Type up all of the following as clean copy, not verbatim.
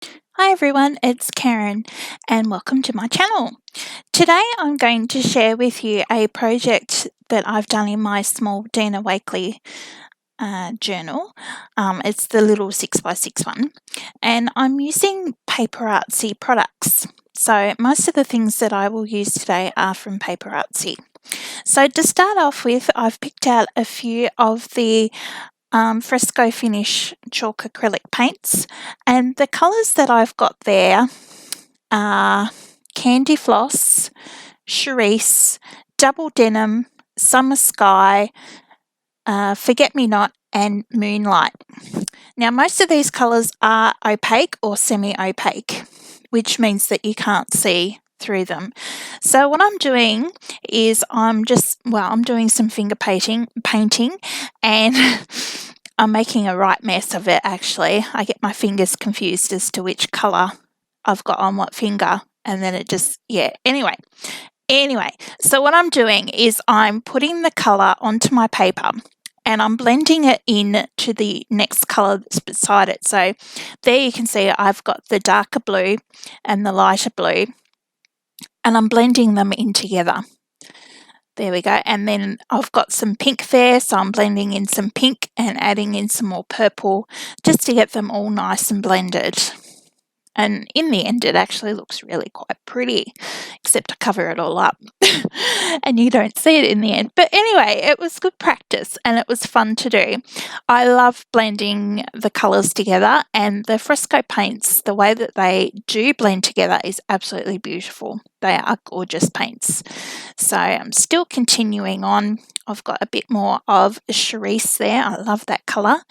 Hi everyone, it's Karen and welcome to my channel. Today I'm going to share with you a project that I've done in my small Dina Wakley journal. It's the little 6x6 one, and I'm using Paperartsy products. So most of the things that I will use today are from Paperartsy. So to start off with, I've picked out a few of the Fresco finish chalk acrylic paints, and the colours that I've got there are Candy Floss, Cerise, Double Denim, Summer Sky, Forget Me Not, and Moonlight. Now, most of these colours are opaque or semi-opaque, which means that you can't see through them. So what I'm doing is I'm doing some finger painting and I'm making a right mess of it actually. I get my fingers confused as to which colour I've got on what finger, and then it just, anyway, so what I'm doing is I'm putting the colour onto my paper and I'm blending it in to the next colour that's beside it. So there you can see I've got the darker blue and the lighter blue, and I'm blending them in together. There we go. And then I've got some pink there, so I'm blending in some pink and adding in some more purple just to get them all nice and blended. And in the end, it actually looks really quite pretty, except I cover it all up and you don't see it in the end. But anyway, it was good practice and it was fun to do. I love blending the colours together, and the Fresco paints, the way that they do blend together is absolutely beautiful. They are gorgeous paints. So I'm still continuing on. I've got a bit more of Cerise there. I love that colour.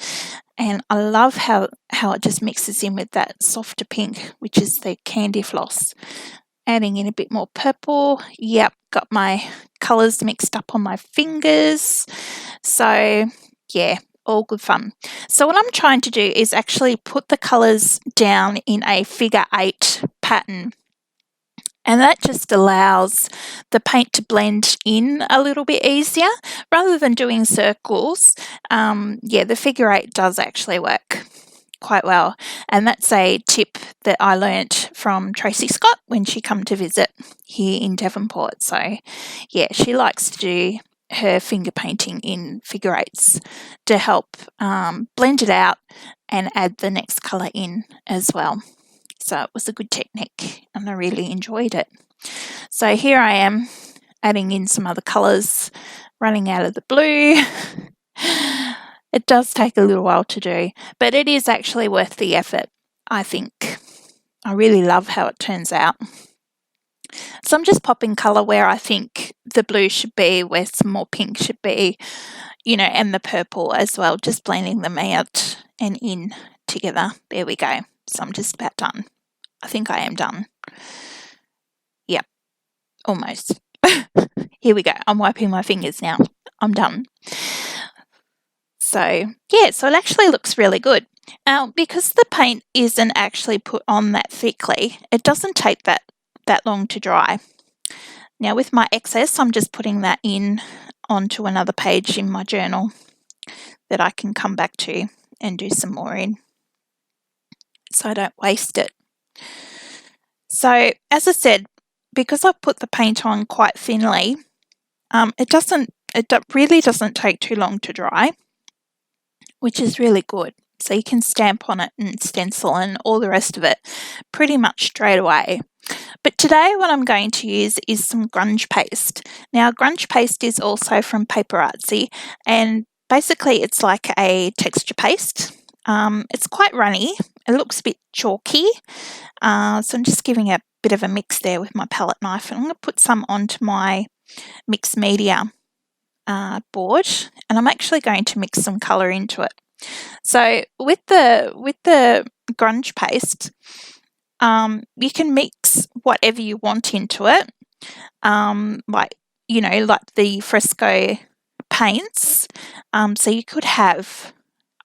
And I love how it just mixes in with that softer pink, which is the Candy Floss. Adding in a bit more purple. Yep, got my colours mixed up on my fingers. So, yeah, all good fun. So what I'm trying to do is actually put the colours down in a figure 8 pattern. And that just allows the paint to blend in a little bit easier rather than doing circles. The figure 8 does actually work quite well. And that's a tip that I learnt from Tracy Scott when she come to visit here in Devonport. So yeah, she likes to do her finger painting in figure 8s to help blend it out and add the next colour in as well. So it was a good technique and I really enjoyed it. So here I am adding in some other colours, running out of the blue. It does take a little while to do, but it is actually worth the effort, I think. I really love how it turns out. So I'm just popping colour where I think the blue should be, where some more pink should be, and the purple as well, just blending them out and in together. There we go. So I'm just about done. I think I am done. Yep, almost. Here we go. I'm wiping my fingers now. I'm done. So, yeah, so it actually looks really good. Now, because the paint isn't actually put on that thickly, it doesn't take that long to dry. Now, with my excess, I'm just putting that in onto another page in my journal that I can come back to and do some more in, so I don't waste it. So, as I said, because I've put the paint on quite thinly, it really doesn't take too long to dry, which is really good. So you can stamp on it and stencil and all the rest of it pretty much straight away. But today what I'm going to use is some Grunge paste. Now, Grunge paste is also from Paperartsy, and basically it's like a texture paste. It's quite runny. It looks a bit chalky. So I'm just giving a bit of a mix there with my palette knife, and I'm going to put some onto my mixed media board, and I'm actually going to mix some colour into it. So with the Grunge paste, you can mix whatever you want into it, like the Fresco paints. So you could have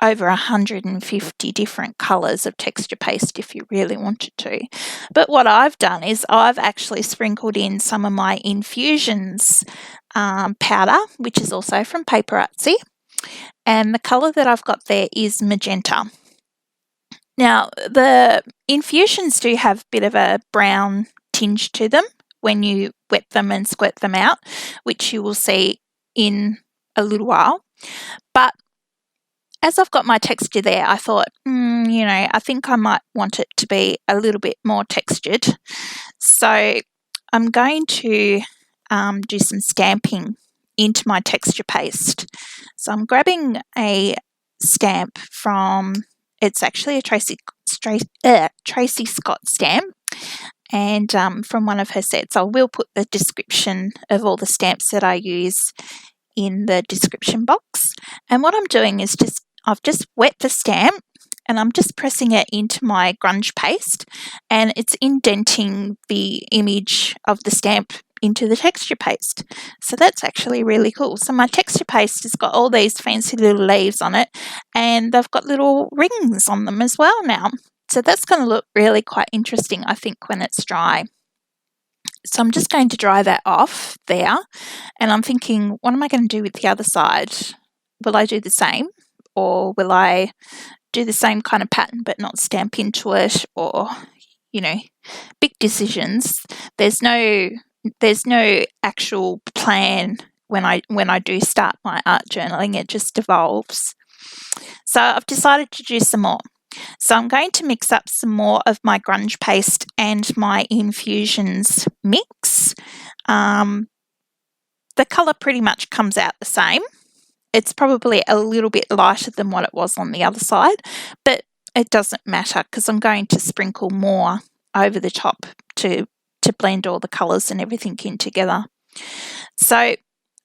over 150 different colours of texture paste if you really wanted to. But what I've done is I've actually sprinkled in some of my Infusions powder, which is also from Paperartsy, and the colour that I've got there is Magenta. Now, the Infusions do have a bit of a brown tinge to them when you wet them and squirt them out, which you will see in a little while. But as I've got my texture there, I thought, I think I might want it to be a little bit more textured. So I'm going to do some stamping into my texture paste. So I'm grabbing a stamp from, it's actually a Tracy Scott stamp, and from one of her sets. I will put the description of all the stamps that I use in the description box. And what I'm doing is I've just wet the stamp and I'm just pressing it into my grunge paste, and it's indenting the image of the stamp into the texture paste. So that's actually really cool. So my texture paste has got all these fancy little leaves on it, and they've got little rings on them as well now. So that's going to look really quite interesting, I think, when it's dry. So I'm just going to dry that off there, and I'm thinking, what am I going to do with the other side? Will I do the same, or will I do the same kind of pattern but not stamp into it? Or, big decisions. There's no actual plan when I do start my art journaling. It just evolves. So I've decided to do some more. So I'm going to mix up some more of my grunge paste and my Infusions mix. The colour pretty much comes out the same. It's probably a little bit lighter than what it was on the other side, but it doesn't matter because I'm going to sprinkle more over the top to blend all the colours and everything in together. So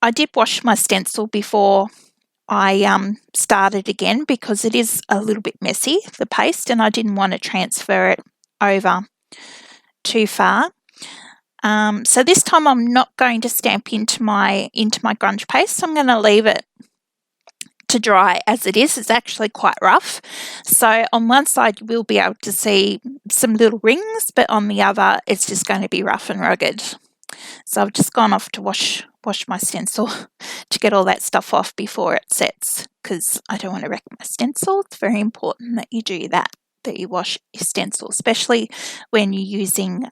I did wash my stencil before I started again because it is a little bit messy, the paste, and I didn't want to transfer it over too far. So this time I'm not going to stamp into my grunge paste. I'm going to leave it to dry as it is. It's actually quite rough. So on one side you will be able to see some little rings, but on the other it's just going to be rough and rugged. So I've just gone off to wash my stencil to get all that stuff off before it sets, because I don't want to wreck my stencil. It's very important that you do that you wash your stencil, especially when you're using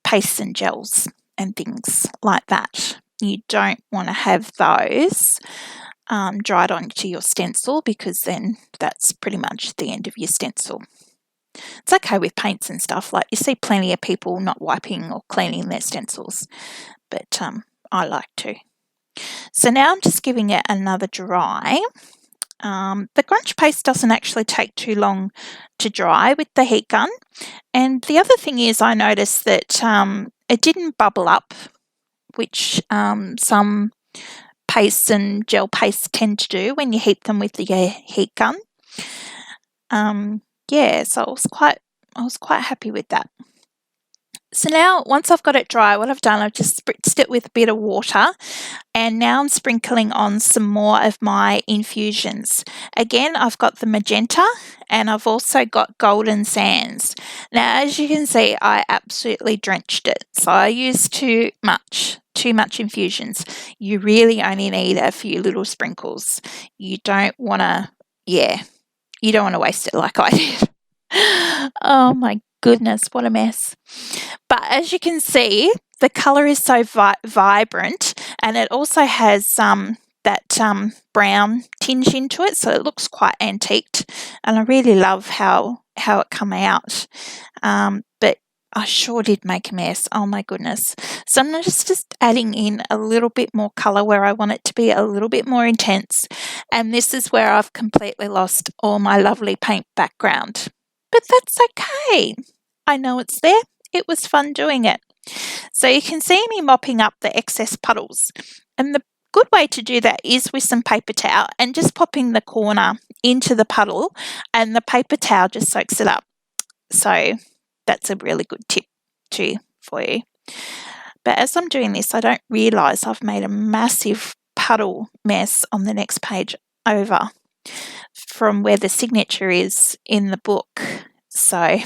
pastes and gels and things like that. You don't want to have those dried onto your stencil, because then that's pretty much the end of your stencil. It's okay with paints and stuff. Like, you see plenty of people not wiping or cleaning their stencils, but I like to. So now I'm just giving it another dry. The grunge paste doesn't actually take too long to dry with the heat gun. And the other thing is, I noticed that it didn't bubble up, which some pastes and gel pastes tend to do when you heat them with the heat gun. So I was quite happy with that. So now, once I've got it dry, what I've done, I've just spritzed it with a bit of water, and now I'm sprinkling on some more of my Infusions. Again, I've got the Magenta, and I've also got Golden Sands. Now, as you can see, I absolutely drenched it. So I used too much Infusions. You really only need a few little sprinkles. You don't want to waste it like I did. Oh my goodness, what a mess. But as you can see, the colour is so vibrant, and it also has that brown tinge into it, so it looks quite antiqued, and I really love how it come out. But I sure did make a mess. Oh my goodness. So I'm just adding in a little bit more colour where I want it to be a little bit more intense, and this is where I've completely lost all my lovely paint background. But that's okay. I know it's there. It was fun doing it. So you can see me mopping up the excess puddles. And the good way to do that is with some paper towel and just popping the corner into the puddle, and the paper towel just soaks it up. So that's a really good tip too for you. But as I'm doing this, I don't realise I've made a massive puddle mess on the next page over from where the signature is in the book. So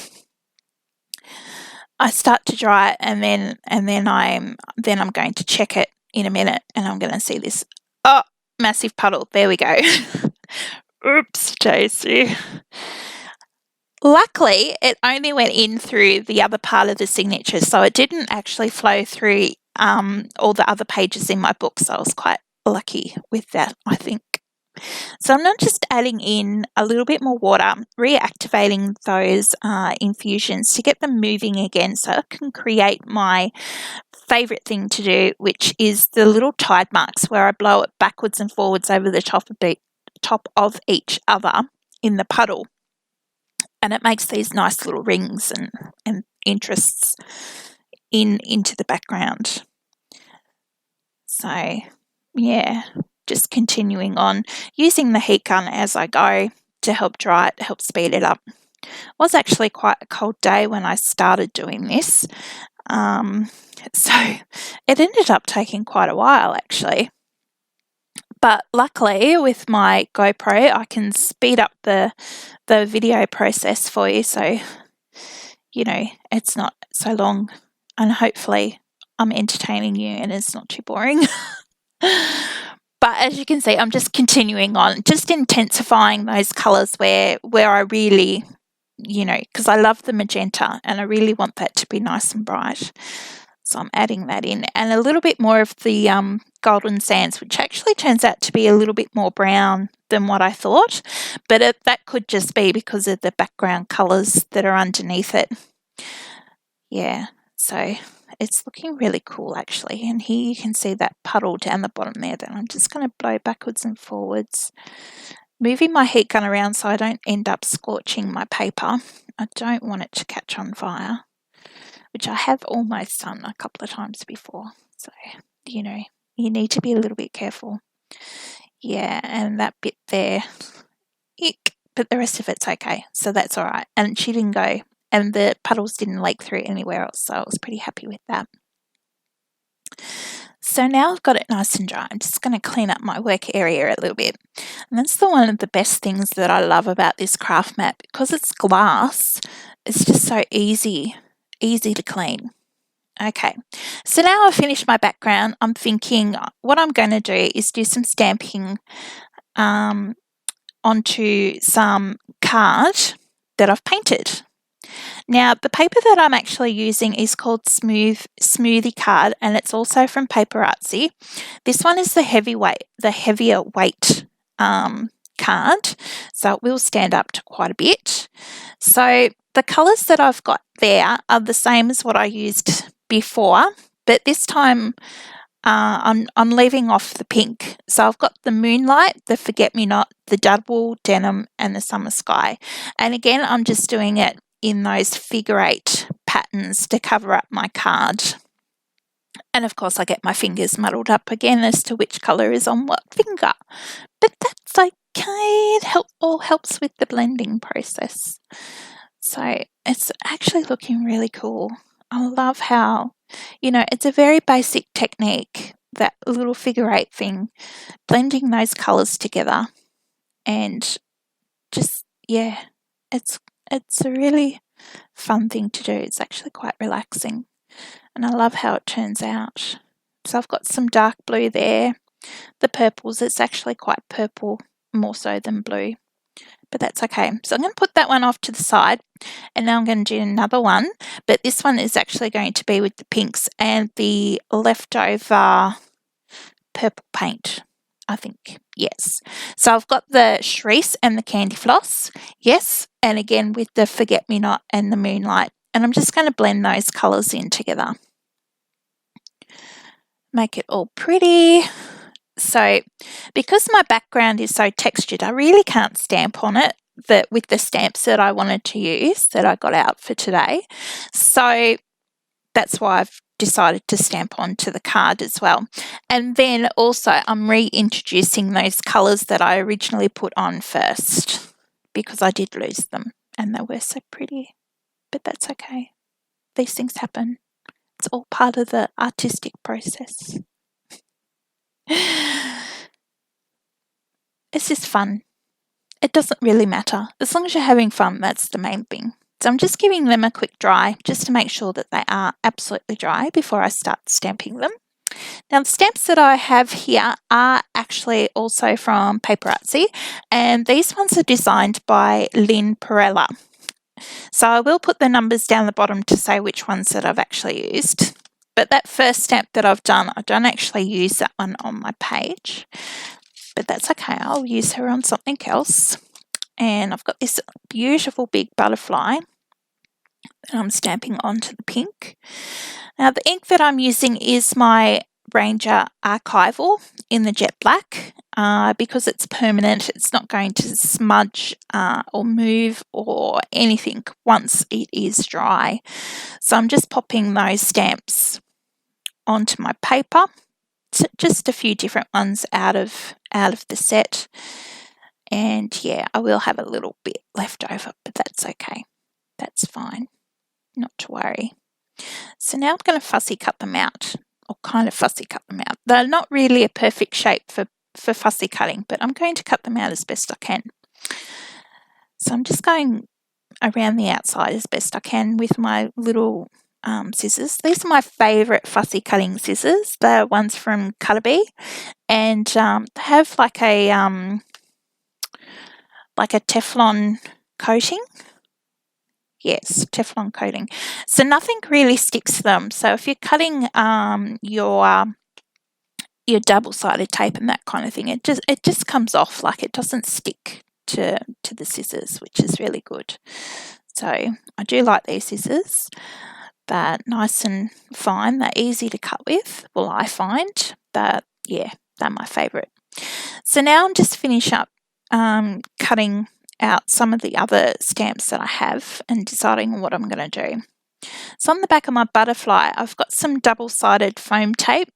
I start to dry it, and then I'm going to check it in a minute, and I'm going to see this massive puddle. There we go. Oops, Daisy. Luckily, it only went in through the other part of the signature, so it didn't actually flow through all the other pages in my book, so I was quite lucky with that, I think. So I'm now just adding in a little bit more water, reactivating those infusions to get them moving again so I can create my favourite thing to do, which is the little tide marks where I blow it backwards and forwards over the top of each other in the puddle. And it makes these nice little rings and interests into the background. So, yeah, just continuing on, using the heat gun as I go to help dry it, help speed it up. It was actually quite a cold day when I started doing this, so it ended up taking quite a while actually. But luckily with my GoPro I can speed up the video process for you, so you know it's not so long, and hopefully I'm entertaining you and it's not too boring. But as you can see, I'm just continuing on, just intensifying those colours where I really, because I love the magenta and I really want that to be nice and bright. So I'm adding that in, and a little bit more of the golden sands, which actually turns out to be a little bit more brown than what I thought, but that could just be because of the background colours that are underneath it. Yeah, so it's looking really cool actually, and here you can see that puddle down the bottom there that I'm just going to blow backwards and forwards, moving my heat gun around so I don't end up scorching my paper. I don't want it to catch on fire, which I have almost done a couple of times before, so you need to be a little bit careful. Yeah, and that bit there, ick, but the rest of it's okay, so that's all right. And she didn't go, and the puddles didn't leak through anywhere else, so I was pretty happy with that. So now I've got it nice and dry, I'm just going to clean up my work area a little bit. And that's one of the best things that I love about this craft mat, because it's glass, it's just so easy to clean. Okay, so now I've finished my background, I'm thinking what I'm going to do is do some stamping onto some card that I've painted. Now, the paper that I'm actually using is called Smoothie card, and it's also from Paperartsy. This one is the heavier weight card, so it will stand up to quite a bit. So the colours that I've got there are the same as what I used before, but this time I'm leaving off the pink. So I've got the Moonlight, the Forget-Me-Not, the Double Denim, and the Summer Sky. And again, I'm just doing it in those figure 8 patterns to cover up my card. And of course I get my fingers muddled up again as to which colour is on what finger, but that's okay, it all helps with the blending process. So it's actually looking really cool. I love how, it's a very basic technique, that little figure 8 thing, blending those colours together, and just, yeah, it's a really fun thing to do. It's actually quite relaxing, and I love how it turns out. So I've got some dark blue there. The purples, it's actually quite purple, more so than blue, but that's okay. So I'm going to put that one off to the side, and now I'm going to do another one, but this one is actually going to be with the pinks and the leftover purple paint, I think, yes. So I've got the Cerise and the Candy Floss, yes, and again with the Forget-Me-Not and the Moonlight, and I'm just going to blend those colours in together. Make it all pretty. So because my background is so textured, I really can't stamp on it with the stamps that I wanted to use that I got out for today. So that's why I've decided to stamp onto the card as well. And then also I'm reintroducing those colours that I originally put on first, because I did lose them and they were so pretty, but that's okay. These things happen. It's all part of the artistic process. It's just fun. It doesn't really matter. As long as you're having fun, that's the main thing. So I'm just giving them a quick dry just to make sure that they are absolutely dry before I start stamping them. Now the stamps that I have here are actually also from Paperartsy, and these ones are designed by Lynne Perrella. So I will put the numbers down the bottom to say which ones that I've actually used. But that first stamp that I've done, I don't actually use that one on my page. But that's okay, I'll use her on something else. And I've got this beautiful big butterfly that I'm stamping onto the pink. Now the ink that I'm using is my Ranger Archival in the jet black. Because it's permanent, it's not going to smudge or move or anything once it is dry. So I'm just popping those stamps onto my paper. Just a few different ones out of the set. And yeah, I will have a little bit left over, but that's okay. That's fine. Not to worry. So now I'm going to fussy cut them out, or kind of fussy cut them out. They're not really a perfect shape for fussy cutting, but I'm going to cut them out as best I can. So I'm just going around the outside as best I can with my little scissors. These are my favourite fussy cutting scissors. They're ones from Cutterbee, and they have like a Teflon coating. Yes, Teflon coating. So nothing really sticks to them. So if you're cutting your double-sided tape and that kind of thing, it just comes off, like it doesn't stick to the scissors, which is really good. So I do like these scissors. They're nice and fine. They're easy to cut with. Well, I find that, yeah, they're my favourite. So now I'm just finish up cutting out some of the other stamps that I have and deciding what I'm going to do. So on the back of my butterfly, I've got some double-sided foam tape.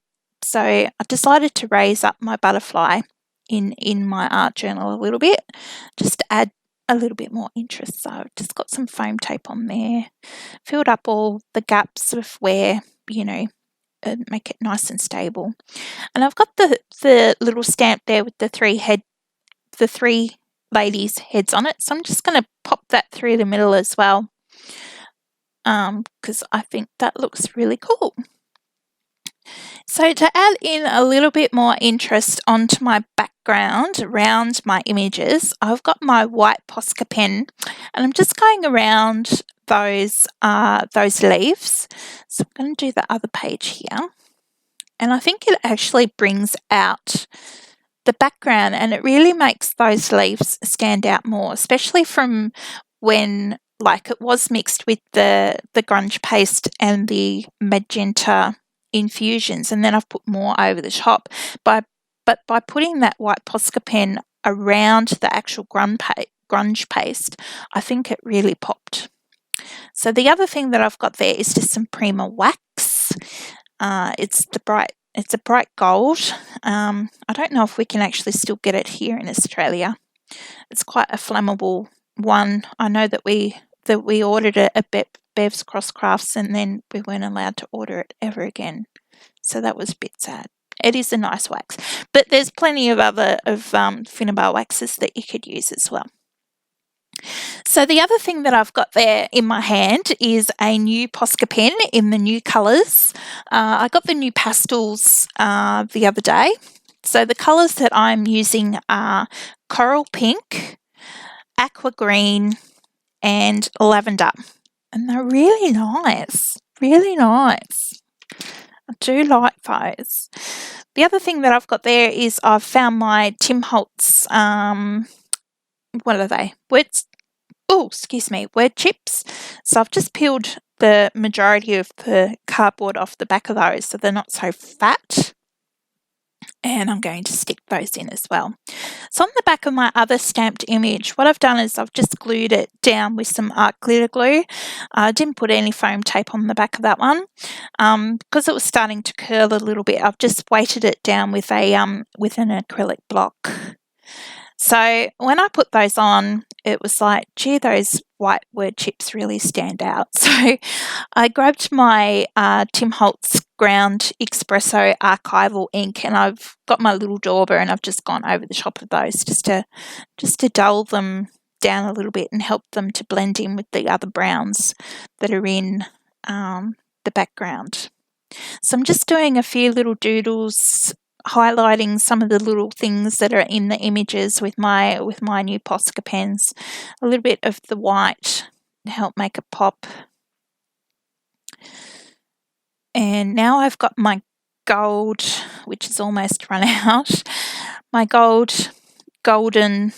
So I decided to raise up my butterfly in my art journal a little bit, just to add a little bit more interest. So I've just got some foam tape on there, filled up all the gaps of where, make it nice and stable. And I've got the little stamp there with the three ladies' heads on it. So I'm just going to pop that through the middle as well, because I think that looks really cool. So to add in a little bit more interest onto my background around my images, I've got my white Posca pen, and I'm just going around those leaves. So I'm going to do the other page here, and I think it actually brings out the background, and it really makes those leaves stand out more, especially from when, like, it was mixed with the grunge paste and the magenta infusions, and then I've put more over the top. But by putting that white Posca pen around the actual grunge paste, I think it really popped. So the other thing that I've got there is just some Prima Wax. It's a bright gold. I don't know if we can actually still get it here in Australia. It's quite a flammable one. I know that we ordered it at Bev's Cross Crafts, and then we weren't allowed to order it ever again. So that was a bit sad. It is a nice wax, but there's plenty of other Finnabar waxes that you could use as well. So the other thing that I've got there in my hand is a new Posca pen in the new colours. I got the new pastels the other day. So the colours that I'm using are Coral Pink, Aqua Green, and Lavender. And they're really nice, really nice. I do like those. The other thing that I've got there is I've found my Tim Holtz, what are they? Word chips. So I've just peeled the majority of the cardboard off the back of those so they're not so fat. And I'm going to stick those in as well. So on the back of my other stamped image, what I've done is I've just glued it down with some art glitter glue. I didn't put any foam tape on the back of that one. Because it was starting to curl a little bit, I've just weighted it down with an acrylic block. So when I put those on, it was like, gee, those white word chips really stand out. So I grabbed my Tim Holtz ground Espresso archival ink, and I've got my little dauber, and I've just gone over the top of those just to dull them down a little bit and help them to blend in with the other browns that are in the background. So I'm just doing a few little doodles, highlighting some of the little things that are in the images with my new Posca pens. A little bit of the white help make a pop. And now I've got my gold, which is almost run out, my golden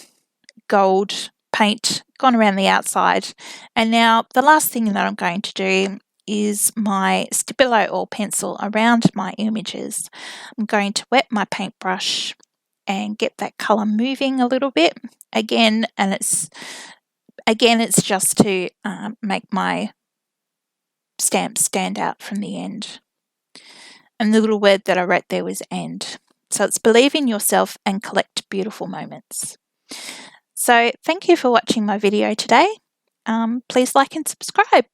gold paint gone around the outside. And now the last thing that I'm going to do is my Stabilo oil pencil around my images. I'm going to wet my paintbrush and get that colour moving a little bit again, and it's just to make my stamps stand out from the end. And the little word that I wrote there was "end." So it's believe in yourself and collect beautiful moments. So thank you for watching my video today. Please like and subscribe.